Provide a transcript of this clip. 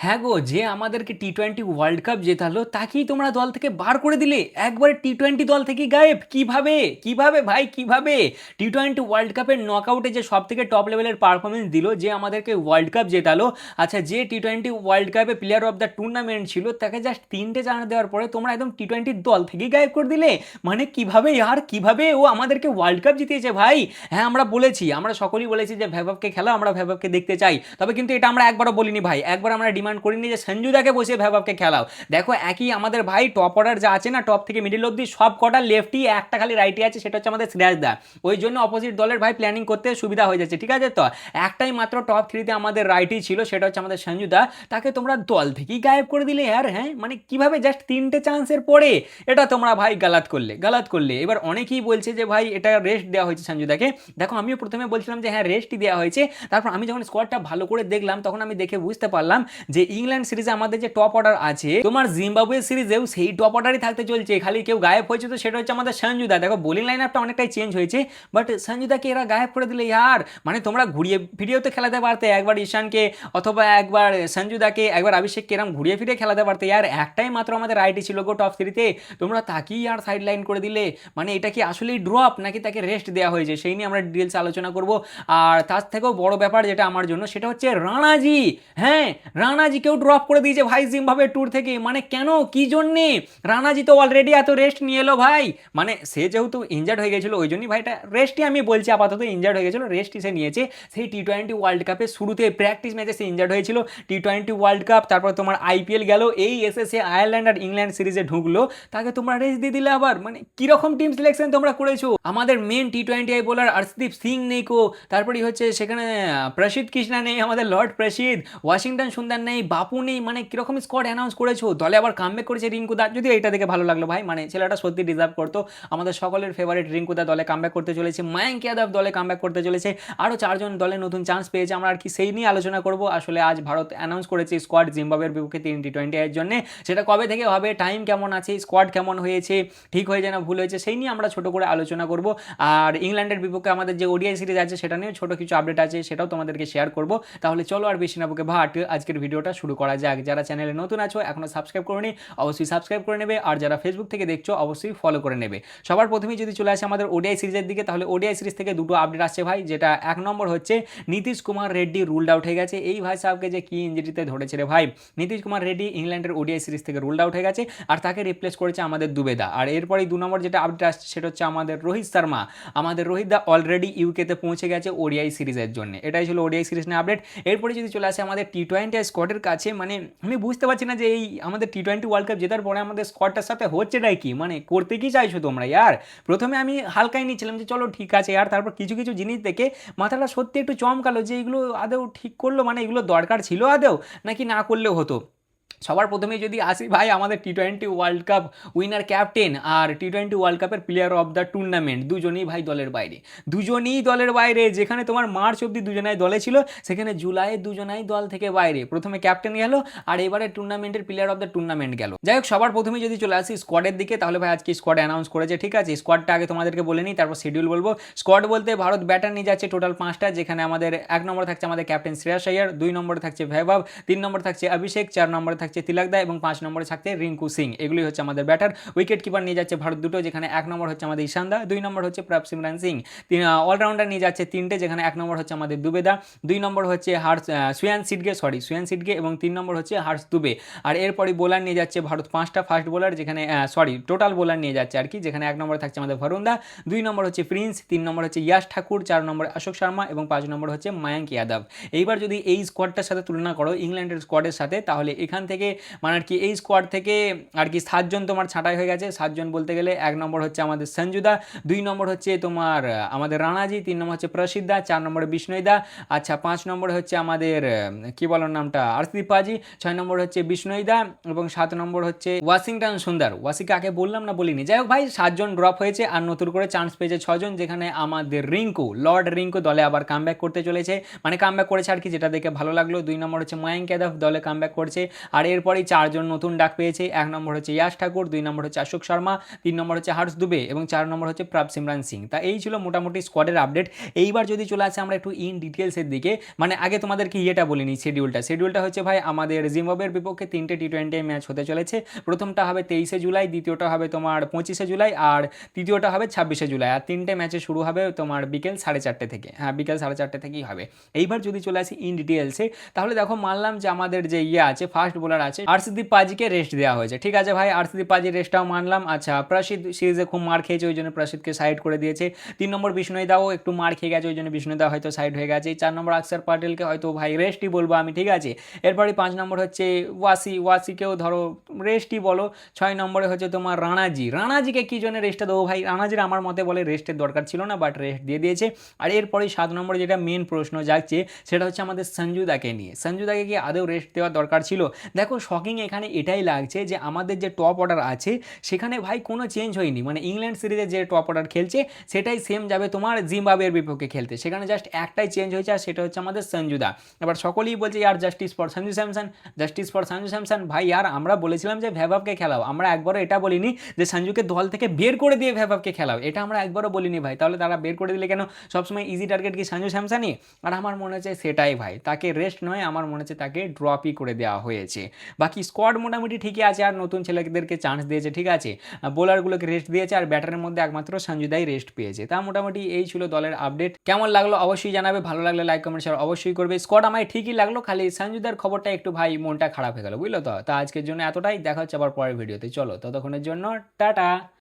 হ্যাঁ গো, যে আমাদেরকে টি-20 ওয়ার্ল্ড কাপ জেতালো তাকেই তোমরা দল থেকে বার করে দিলে। একবারে টি-20 দল থেকে গায়েব। কিভাবে কিভাবে ভাই কিভাবে? টি-20 ওয়ার্ল্ড কাপের নকআউটে যে সব থেকে টপ লেভেলের পারফরমেন্স দিল, যে আমাদেরকে ওয়ার্ল্ড কাপ জেতালো, আচ্ছা যে টি-20 ওয়ার্ল্ড কাপে প্লেয়ার অফ দ্য টুর্নামেন্ট ছিল, তাকে জাস্ট 3টে চান্স দেওয়ার পরে তোমরা একদম টি-20 দল থেকেই গায়েব করে দিলে। মানে কিভাবে ইয়ার, কিভাবে ও আমাদেরকে ওয়ার্ল্ড কাপ জিতিয়েছে ভাই। হ্যাঁ আমরা বলেছি, আমরা সকলেই বলেছি যে ভ্যাভবকে খেলা, আমরা ভ্যাভবকে দেখতে চাই, তবে কিন্তু এটা আমরা একবারও বলিনি ভাই, একবার আমরা ডিমান্ড করিনি যে সঞ্জুদাকে বসে ভ্যাভবকে খেলাও। দেখো একই আমাদের ভাই টপ অর্ডার যা আছে না, টপ থেকে মিডিল অব্দি সব কটা লেফটি, একটা খালি রাইটে আছে, সেটা হচ্ছে আমাদের সিরাজ দা। ওই জন্য অপোজিট দলের ভাই প্ল্যানিং করতে সুবিধা হয়ে যাচ্ছে, ঠিক আছে? তো একটাই মাত্র টপ থ্রিতে আমাদের রাইটই ছিল, সেটা হচ্ছে আমাদের সঞ্জুদা। তাকে তোমরা দল থেকেই গায়েব করে দিলে यार। হ্যাঁ মানে কিভাবে জাস্ট 3টে চান্সের পরে? এটা তোমরা ভাই গালাত করলে, গালাত করলে। এবার অনেকেই বলছে যে ভাই এটা রেস্ট দেওয়া হয়েছে সঞ্জুদাকে। দেখো আমিও প্রথমে বলছিলাম যে হ্যাঁ রেস্টই দেওয়া হয়েছে, তারপর আমি যখন স্কোয়াডটা ভালো করে দেখলাম তখন আমি দেখে বুঝতে পারলাম যে ইংল্যান্ড সিরিজে আমাদের যে টপ অর্ডার আছে, তোমার জিম্বাবুয়ে সিরিজেও সেই টপ অর্ডারই থাকতে চলছে, খালি কেউ গায়েব হয়েছে তো সেটা হচ্ছে আমাদের সঞ্জুদা। দেখো বোলিং লাইন আপটা অনেকটাই চেঞ্জ হয়েছে, বাট সঞ্জুদাকে এরা গায়েব করে দিলে यार। মানে তোমরা ঘুরিয়ে ফিরিয়েও তো খেলাতে পারতে, একবার ঈশানকে অথবা একবার সঞ্জুদাকে, একবার অভিষেককে এরকম ঘুরিয়ে ফিরিয়ে খেলাতে পারতে यार। একটাই মাত্র আমাদের রাইটই ছিল গো টপ থ্রিতে, তোমরা তাকেই আর সাইড লাইন করে দিলে। মানে এটা কি আসলেই ড্রপ নাকি তাকে রেস্ট দেওয়া হয়েছে, সেই নিয়ে আমরা ডিটেলস আলোচনা করব। আর তার থেকেও বড় ব্যাপার যেটা আমার জন্য, সেটা হচ্ছে রানাজি। হ্যাঁ রানাজিকেও ড্রপ করে দিয়েছে ভাই জিম্বাবুয়ে ট্যুর থেকে। মানে কেন, কি জন্যে? রানাজি তো অলরেডি এত রেস্ট নিয়ে এলো ভাই, মানে সে যেহেতু ইনজার্ড হয়ে গেছিলো ওই জন্যই ভাইটা রেস্টই, আমি বলছি আপাতত ইনজার্ড হয়ে গেছিলো, রেস্টই সে নিয়েছে। সেই টি-20 ওয়ার্ল্ড কাপের শুরুতে প্র্যাকটিস ম্যাচে সে ইনজার্ড হয়েছিল। টি-20 ওয়ার্ল্ড কাপ, তারপর তোমার আইপিএল গেল, এই এসে সে আয়ারল্যান্ড আর ইংল্যান্ড সিরিজে ঢুকলো, তাকে তোমরা রেস্ট দিয়ে দিলে আবার। মানে কিরকম টিম সিলেকশন তোমরা করেছো? আমাদের মেন টি-20 আই বোলার অর্শদীপ সিং নেই কো, তারপরে হচ্ছে সেখানে প্রসিদ্ধ কৃষ্ণা নেই, আমাদের লর্ড প্রসিদ্ধ, ওয়াশিংটন সুন্দর নেই, বাপু নেই। মানে কিরকম স্কোয়াড অ্যানাউন্স করেছো? দলে আবার কামব্যাক করেছে রিঙ্কুদা, যদি এটা দেখে ভালো লাগলো ভাই, মানে ছেলেটা সত্যি ডিজার্ভ করতো। আমাদের সকলের ফেভারিট রিঙ্কুদা দলে কামব্যাক করতে চলেছে, মায়াঙ্ক যাদব দলে কামব্যাক করতে চলেছে, আরও 4জন দলে নতুন চান্স পেয়েছে। আমরা আর কি সেই নিয়ে আলোচনা করব। আসলে আজ ভারত অ্যানাউন্স করেছে স্কোয়াড জিম্বাবুয়ের বিপক্ষে 3 টি-20 এর জন্য, সেটা কবে থেকে হবে, টাইম কেমন আছে, স্কোয়াড কেমন হয়েছে, ঠিক হয়েছে না ভুল হয়েছে, সেই নিয়ে আমরা ছোট করে আলোচনা করব। আর ইংল্যান্ডের বিপক্ষে আমাদের যে ওডিআই সিরিজ আছে সেটা নিয়েও ছোট কিছু আপডেট আছে, সেটাও তোমাদেরকে শেয়ার করব। তাহলে চলো আর বেশি না বকে ভাট, আজকের ভিডিওটা শুরু করা যাক। যারা চ্যানেলে নতুন আছো এখনো সাবস্ক্রাইব করোনি, অবশ্যই সাবস্ক্রাইব করে নেবে, আর যারা ফেসবুক থেকে দেখছো অবশ্যই ফলো করে নেবে। সবার প্রথমেই যদি চলে আসে আমাদের ওডিআই সিরিজের দিকে, তাহলে ওডিআই সিরিজ থেকে দুটো আপডেট আসছে ভাই। যেটা এক নম্বর হচ্ছে নীতিশ কুমার রেড্ডি রুলড আউট হয়ে গেছে। এই ভাই সাহেবকে যে কি ইঞ্জুরিতে ধরেছে রে ভাই, নীতিশ কুমার রেড্ডি ইংল্যান্ডের ওডিআই সিরিজ থেকে রুলড আউট হয়ে গেছে, আর তাকে রিপ্লেস করেছে আমাদের দুবেদা। আর এরপরেই 2 নম্বর যেটা আপডেট আসছে সেটা হচ্ছে আমাদের রোহিত শর্মা। আমাদের রোহিত দা অলরেডি ইউকেতে পৌঁছে গেছে ওডিআই সিরিজের জন্য। এটাই ছিল ওডিআই সিরিজ নিয়ে আপডেট। এরপরে যদি চলে আসে আমাদের টি-20 স্কোয়াডের কাছে, মানে আমি বুঝতে পারছি না যে এই আমাদের টি-20 ওয়ার্ল্ড কাপ জেতার পরে আমাদের স্কোয়াডটার সাথে হচ্ছেটাই কি, মানে করতে কি চাইছো তোমরা ইয়ার? প্রথমে আমি হালকাই নিচ্ছিলাম যে চলো ঠিক আছে ইয়ার, তারপর কিছু কিছু জিনিস দেখে মাথাটা সত্যি একটু চমকালো যে এগুলো আদৌ ঠিক করলো, মানে এগুলো দরকার ছিল আদৌ, নাকি না করলেও হতো। সবার প্রথমে যদি আসি ভাই, আমাদের টি-20 ওয়ার্ল্ড কাপ উইনার ক্যাপ্টেন আর টি-20 ওয়ার্ল্ড কাপের প্লেয়ার অফ দ্য টুর্নামেন্ট দুজনেই ভাই দলের বাইরে, দুজনেই দলের বাইরে। যেখানে তোমার মার্চ অব্দি দুজনাই দলে ছিল, সেখানে জুলাইয়ে দুজনাই দল থেকে বাইরে। প্রথমে ক্যাপ্টেন গেল, আর এবারে টুর্নামেন্টের প্লেয়ার অফ দ্য টুর্নামেন্ট গেল। যাই হোক, সবার প্রথমে যদি চলে আসি স্কোয়াডের দিকে, তাহলে ভাই আজকে স্কোয়াড অ্যানাউন্স করেছে, ঠিক আছে? স্কোয়াডটা আগে তোমাদেরকে বলে নিই, তারপর শিডিউল বলবো। স্কোয়াড বলতে ভারত ব্যাটার নিয়ে যাচ্ছে টোটাল 5টা, যেখানে আমাদের 1 নম্বরে থাকছে আমাদের ক্যাপ্টেন শ্রেয়াস আইয়ার, 2 নম্বরে থাকছে ভৈভব, 3 নম্বরে থাকছে অভিষেক, 4 নম্বরে থাকছে তিলক দা, এবং 5 নম্বরে থাকছে রিঙ্কু সিং। এগুলি হচ্ছে আমাদের ব্যাটার। উইকেট কিপার নিয়ে যাচ্ছে ভারত দুটো, যেখানে 1 নম্বর হচ্ছে আমাদের ঈশান দা, 2 নম্বর হচ্ছে প্রভ সিমরান সিং। অলরাউন্ডার নিয়ে যাচ্ছে 3টে, যেখানে 1 নম্বর হচ্ছে আমাদের দুবেদা, 2 নম্বর হচ্ছে সুয়ান সিডগে, এবং 3 নম্বর হচ্ছে হার্ষ দুবে। আর এরপরই বোলার নিয়ে যাচ্ছে ভারত 5টা ফাস্ট বোলার, যেখানে টোটাল বোলার নিয়ে যাচ্ছে আর কি, যেখানে 1 নম্বরে থাকছে আমাদের ভরুণ দা, 2 নম্বর হচ্ছে প্রিন্স, 3 নম্বর হচ্ছে ইয়াশ ঠাকুর, 4 নম্বর অশোক শর্মা, এবং 5 নম্বর হচ্ছে মায়াঙ্ক যাদব। এইবার যদি এই স্কোয়াডটার সাথে তুলনা করো ইংল্যান্ডের স্কোয়াডের সাথে, তাহলে এখান থেকে মানে আর কি এই স্কোয়াড থেকে আর কি 7জন তোমার ছাঁটাই হয়ে গেছে। 7জন বলতে গেলে 1 নম্বর হচ্ছে আমাদের সঞ্জুদা, 2 নম্বর হচ্ছে তোমার আমাদের রানাজি, 3 নম্বর হচ্ছে প্রসিদ্ধা, 4 নম্বরে বিষ্ণুইদা, আচ্ছা 5 নম্বরে হচ্ছে আমাদের কি বলার নামটা আর্শদীপ পাজি, 6 নম্বর হচ্ছে বিষ্ণুইদা, এবং 7 নম্বর হচ্ছে ওয়াশিংটন সুন্দর। ওয়াসিকে আগে বললাম না বলিনি। যাই হোক ভাই, 7জন ড্রপ হয়েছে, আর নতুন করে চান্স পেয়েছে 6জন, যেখানে আমাদের রিঙ্কু লর্ড রিঙ্কু দলে আবার কামব্যাক করতে চলেছে, মানে কামব্যাক করেছে আর কি, যেটা দেখে ভালো লাগলো। 2 নম্বর হচ্ছে মায়াঙ্ক যাদব দলে কামব্যাক করছে, আর এরপরেই 4 জন নতুন ডাক পেয়েছে। 1 নম্বর হচ্ছে ইয়াশ ঠাকুর, 2 নম্বর হচ্ছে অশোক শর্মা, 3 নম্বর হচ্ছে হর্ষ দুবে এবং 4 নম্বর হচ্ছে প্রভ সিমরান সিং। তা এই ছিল মোটামুটি স্কোয়াডের আপডেট। এইবার যদি চলে আসে আমরা একটু ইন ডিটেলসের দিকে, মানে আগে তোমাদেরকে ইয়েটা বলিনি, শিডিউলটা হচ্ছে ভাই আমাদের জিম্বাবুয়ের বিপক্ষে 3টে টি20 ম্যাচ হতে চলেছে। প্রথমটা হবে 23শে জুলাই, দ্বিতীয়টা হবে তোমার 25শে জুলাই, আর তৃতীয়টা হবে 26শে জুলাই। আর 3টে ম্যাচে শুরু হবে তোমার বিকেল 4:30 থেকে, হ্যাঁ বিকেল 4:30 থেকেই হবে। এইবার যদি চলে আসি ইন ডিটেলসে, তাহলে দেখো মানলাম যে আমাদের যে আছে ফার্স্ট বোলার আছে আরশদীপ পাজিকে রেস্ট দেওয়া হয়েছে, ঠিক আছে ভাই, আরশদীপ পাজির রেস্টটাও মানলাম। আচ্ছা, প্রসিদ্ধ সিরিজে খুব মার খেয়েছে, ওই জন্য প্রসিদ্ধকে সাইড করে দিয়েছে। 3 নম্বর বিষ্ণুই দাও একটু মার খেয়ে গেছে, ওই জন্য বিষ্ণুই দাও হয়তো সাইড হয়ে গেছে। 4 নম্বর অক্ষর পাটেলকে হয়তো ভাই রেস্টই বলবো আমি, ঠিক আছে। এরপরে 5 নম্বর হচ্ছে ওয়াসিকেও ধরো রেস্টই বলো। 6 নম্বরে হচ্ছে তোমার রানাজিকে কি জন্য রেস্টটা দেবো ভাই, রানাজির আমার মতে বলে রেস্টের দরকার ছিল না, বাট রেস্ট দিয়ে দিয়েছে। আর এরপরে 7 নম্বরে যেটা মেন প্রশ্ন যাচ্ছে সেটা হচ্ছে আমাদের সঞ্জুদাকে নিয়ে, সঞ্জুদাকে কি আদৌ রেস্ট দেওয়ার দরকার ছিল? দেখো শকিং এখানে এটাই লাগছে যে আমাদের যে টপ অর্ডার আছে সেখানে ভাই কোনো চেঞ্জ হয়নি, মানে ইংল্যান্ড সিরিজে যে টপ অর্ডার খেলছে সেটাই সেম যাবে তোমার জিম্বাবুয়ের বিপক্ষে খেলতে, সেখানে জাস্ট একটাই চেঞ্জ হয়েছে আর সেটা হচ্ছে আমাদের সঞ্জুদা। এবার সকলেই বলছে ইয়ার জাস্টিস ফর সঞ্জু স্যামসন, ভাই ইয়ার আমরা বলেছিলাম যে ভ্যাভাবকে খেলাও, আমরা একবারও এটা বলিনি যে সঞ্জুকে দল থেকে বের করে দিয়ে ভ্যাভাবকে খেলাও, এটা আমরা একবারও বলিনি ভাই। তাহলে তারা বের করে দিলে কেন? সবসময় ইজি টার্গেট কি সঞ্জু স্যামসনই? আর আমার মনে হচ্ছে সেটাই ভাই, তাকে রেস্ট নয়, আমার মনে হচ্ছে তাকে ড্রপই করে দেওয়া হয়েছে। বাকি স্কোয়াড মোটামুটি ঠিকই আছে, আর নতুন ছেলেদেরকে চান্স দিয়েছে, ঠিক আছে, বোলারগুলোকে রেস্ট দিয়েছে, আর ব্যাটারের মধ্যে একমাত্র সঞ্জুদাই রেস্ট পেয়েছে। তা মোটামুটি এই ছিল দলের আপডেট। কেমন লাগলো অবশ্যই জানাবে, ভালো লাগলে লাইক কমেন্ট শেয়ার অবশ্যই করবে। স্কোয়াড আমায় ঠিকই লাগলো, খালি সঞ্জুদার খবরটা একটু ভাই মনটা খারাপ হয়ে গেল, বুঝলো তো। তা আজকের জন্য এতটাই, দেখা হচ্ছে আবার পরের ভিডিওতে, চলো ততক্ষণের জন্য টাটা।